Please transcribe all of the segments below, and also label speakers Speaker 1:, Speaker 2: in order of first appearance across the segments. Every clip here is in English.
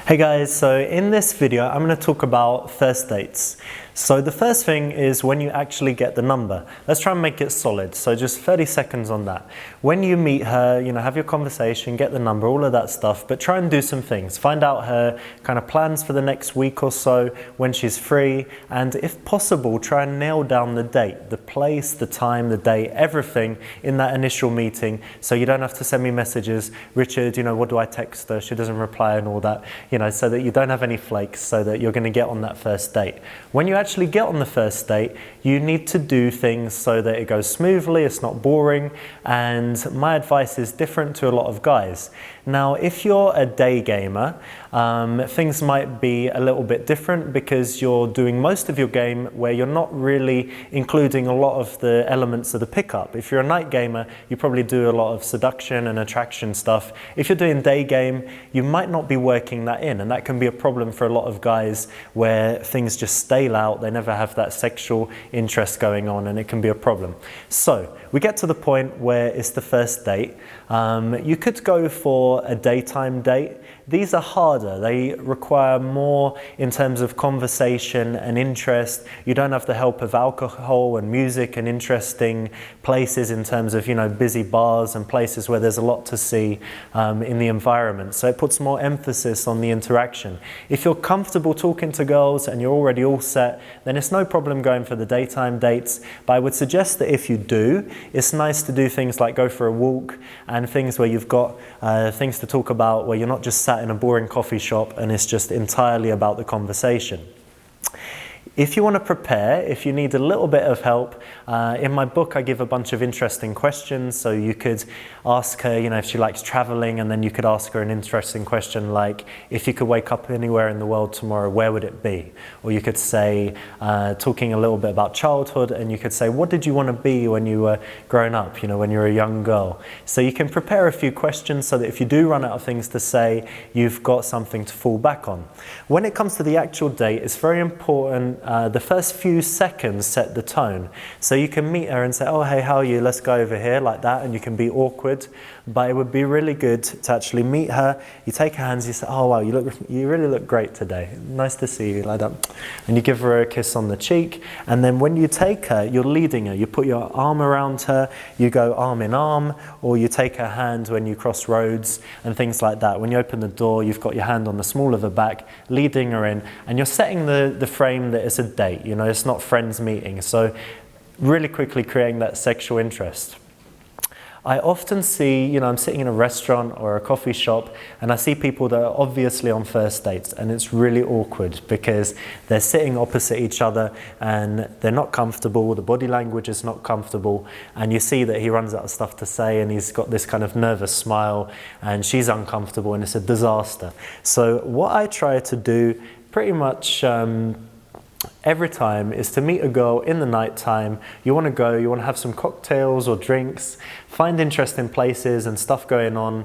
Speaker 1: Hey guys, so in this video I'm going to talk about first dates. So the first thing is when you actually get the number. Let's try and make it solid, so just 30 seconds on that. When you meet her, have your conversation, get the number, all of that stuff, but try and do some things. Find out her kind of plans for the next week or so, when she's free, and if possible, try and nail down the date, the place, the time, the date, everything in that initial meeting, so you don't have to send me messages, Richard, what do I text her, she doesn't reply and all that, so that you don't have any flakes, so that you're going to get on that first date. When you actually get on the first date, you need to do things so that it goes smoothly, it's not boring, and my advice is different to a lot of guys. Now, if you're a day gamer, things might be a little bit different because you're doing most of your game where you're not really including a lot of the elements of the pickup. If you're a night gamer, you probably do a lot of seduction and attraction stuff. If you're doing day game, you might not be working that in, and that can be a problem for a lot of guys where things just stale out, they never have that sexual interest going on, and it can be a problem. So we get to the point where it's the first date. You could go for a daytime date. These are harder, they require more in terms of conversation and interest. You don't have the help of alcohol and music and interesting places in terms of busy bars and places where there's a lot to see in the environment. So it puts more emphasis on the interaction. If you're comfortable talking to girls and you're already all set, then it's no problem going for the daytime dates. But I would suggest that if you do, it's nice to do things like go for a walk and things where you've got things to talk about, where you're not just sat in a boring coffee shop and it's just entirely about the conversation. If you want to prepare, if you need a little bit of help, in my book I give a bunch of interesting questions. So you could ask her, if she likes traveling, and then you could ask her an interesting question like, if you could wake up anywhere in the world tomorrow, where would it be? Or you could say, talking a little bit about childhood, and you could say, what did you want to be when you were growing up, when you were a young girl? So you can prepare a few questions so that if you do run out of things to say, you've got something to fall back on. When it comes to the actual date, it's very important. The first few seconds set the tone. So you can meet her and say, oh, hey, how are you? Let's go over here, like that, and you can be awkward. But it would be really good to actually meet her. You take her hands, you say, oh, wow, you really look great today. Nice to see you, like that. And you give her a kiss on the cheek. And then when you take her, you're leading her. You put your arm around her, you go arm in arm, or you take her hand when you cross roads and things like that. When you open the door, you've got your hand on the small of her back, leading her in, and you're setting the frame that it's a date, it's not friends meeting. So really quickly creating that sexual interest. I often see, I'm sitting in a restaurant or a coffee shop and I see people that are obviously on first dates, and it's really awkward because they're sitting opposite each other and they're not comfortable, the body language is not comfortable, and you see that he runs out of stuff to say and he's got this kind of nervous smile and she's uncomfortable, and it's a disaster. So what I try to do pretty much every time is to meet a girl in the night time. You want to have some cocktails or drinks, find interesting places and stuff going on.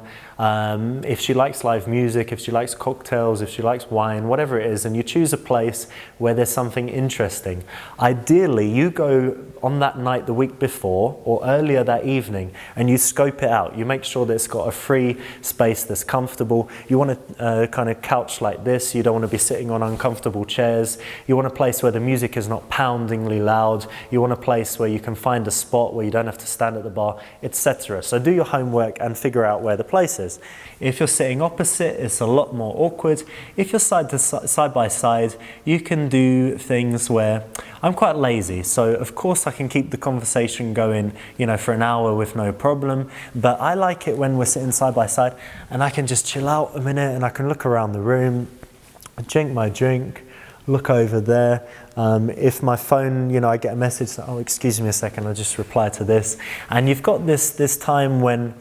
Speaker 1: If she likes live music, if she likes cocktails, if she likes wine, whatever it is, and you choose a place where there's something interesting. Ideally, you go on that night the week before or earlier that evening and you scope it out. You make sure that it's got a free space that's comfortable. You want a kind of couch like this. You don't want to be sitting on uncomfortable chairs. You want a place where the music is not poundingly loud. You want a place where you can find a spot where you don't have to stand at the bar, etc. So do your homework and figure out where the place is. If you're sitting opposite, it's a lot more awkward. If you're side by side, you can do things where I'm quite lazy. So of course I can keep the conversation going, for an hour with no problem. But I like it when we're sitting side by side and I can just chill out a minute and I can look around the room, drink my drink, look over there. If my phone, I get a message, oh, excuse me a second, I'll just reply to this. And you've got this time when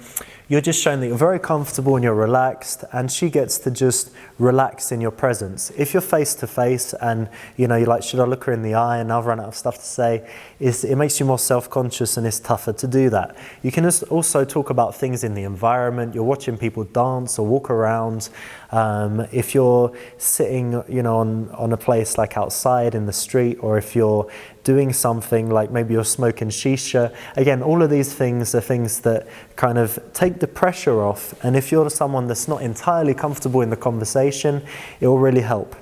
Speaker 1: you're just showing that you're very comfortable and you're relaxed, and she gets to just relax in your presence. If you're face to face and you're like, should I look her in the eye, and I've run out of stuff to say, it makes you more self-conscious and it's tougher to do that. You can also talk about things in the environment. You're watching people dance or walk around. If you're sitting on a place like outside in the street, or if you're doing something like maybe you're smoking shisha. Again, all of these things are things that kind of take the pressure off, and if you're someone that's not entirely comfortable in the conversation, it will really help.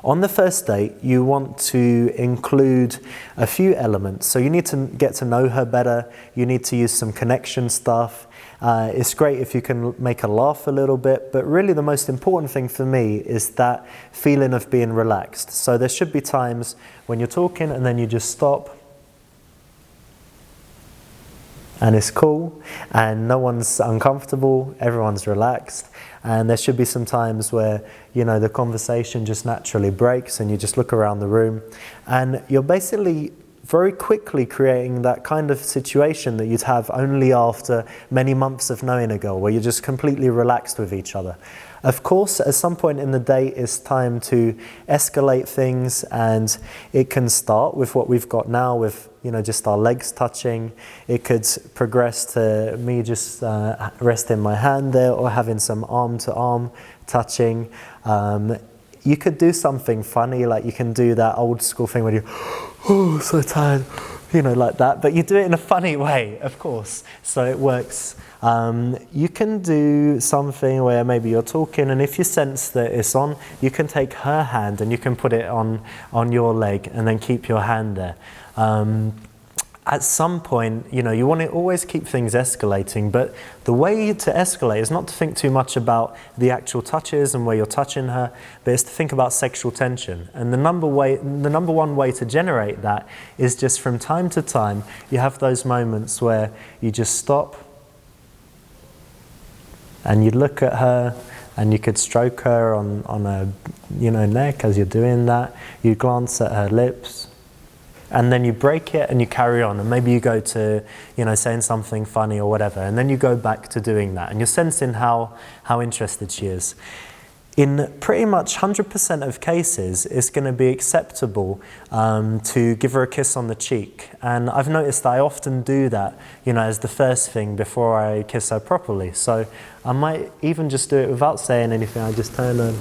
Speaker 1: On the first date, you want to include a few elements. So you need to get to know her better. You need to use some connection stuff. It's great if you can make her laugh a little bit, but really the most important thing for me is that feeling of being relaxed. So there should be times when you're talking and then you just stop, and it's cool, and no one's uncomfortable, everyone's relaxed. And there should be some times where, you know, the conversation just naturally breaks and you just look around the room and you're basically very quickly creating that kind of situation that you'd have only after many months of knowing a girl, where you're just completely relaxed with each other. Of course, at some point in the date, it's time to escalate things, and it can start with what we've got now with, you know, just our legs touching. It could progress to me just resting my hand there, or having some arm-to-arm touching. You could do something funny, like you can do that old school thing where you, oh, so tired, you know, like that. But you do it in a funny way, of course, so it works. You can do something where maybe you're talking, and if you sense that it's on, you can take her hand and you can put it on your leg and then keep your hand there. At some point, you know, you want to always keep things escalating, but the way to escalate is not to think too much about the actual touches and where you're touching her, but it's to think about sexual tension. And the number one way to generate that is just from time to time, you have those moments where you just stop and you look at her, and you could stroke her on her, you know, neck as you're doing that. You glance at her lips. And then you break it and you carry on, and maybe you go to, you know, saying something funny or whatever, and then you go back to doing that, and you're sensing how interested she is. In pretty much 100% of cases, it's going to be acceptable to give her a kiss on the cheek. And I've noticed that I often do that, you know, as the first thing before I kiss her properly. So I might even just do it without saying anything. I just turn and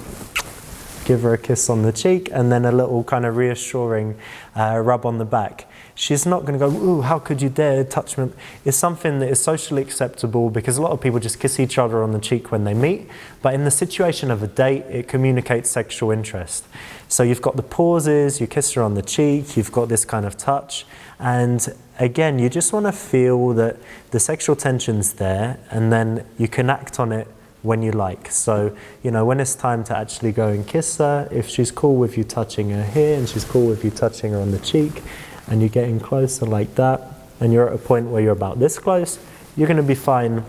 Speaker 1: give her a kiss on the cheek, and then a little kind of reassuring rub on the back. She's not going to go, ooh, how could you dare touch me? It's something that is socially acceptable, because a lot of people just kiss each other on the cheek when they meet. But in the situation of a date, it communicates sexual interest. So you've got the pauses, you kiss her on the cheek, you've got this kind of touch. And again, you just want to feel that the sexual tension's there, and then you can act on it when you like. So, you know, when it's time to actually go and kiss her, if she's cool with you touching her here and she's cool with you touching her on the cheek, and you're getting closer like that, and you're at a point where you're about this close, you're going to be fine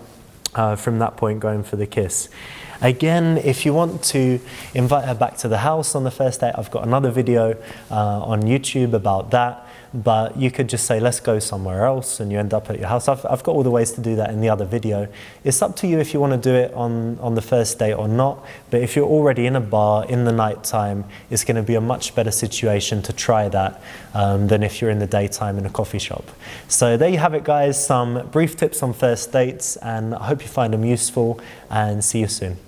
Speaker 1: from that point going for the kiss. Again, if you want to invite her back to the house on the first date, I've got another video on YouTube about that. But you could just say, let's go somewhere else, and you end up at your house. I've got all the ways to do that in the other video. It's up to you if you want to do it on the first date or not, but if you're already in a bar in the night time, it's going to be a much better situation to try that than if you're in the daytime in a coffee shop. So there you have it, guys, some brief tips on first dates, and I hope you find them useful, and see you soon.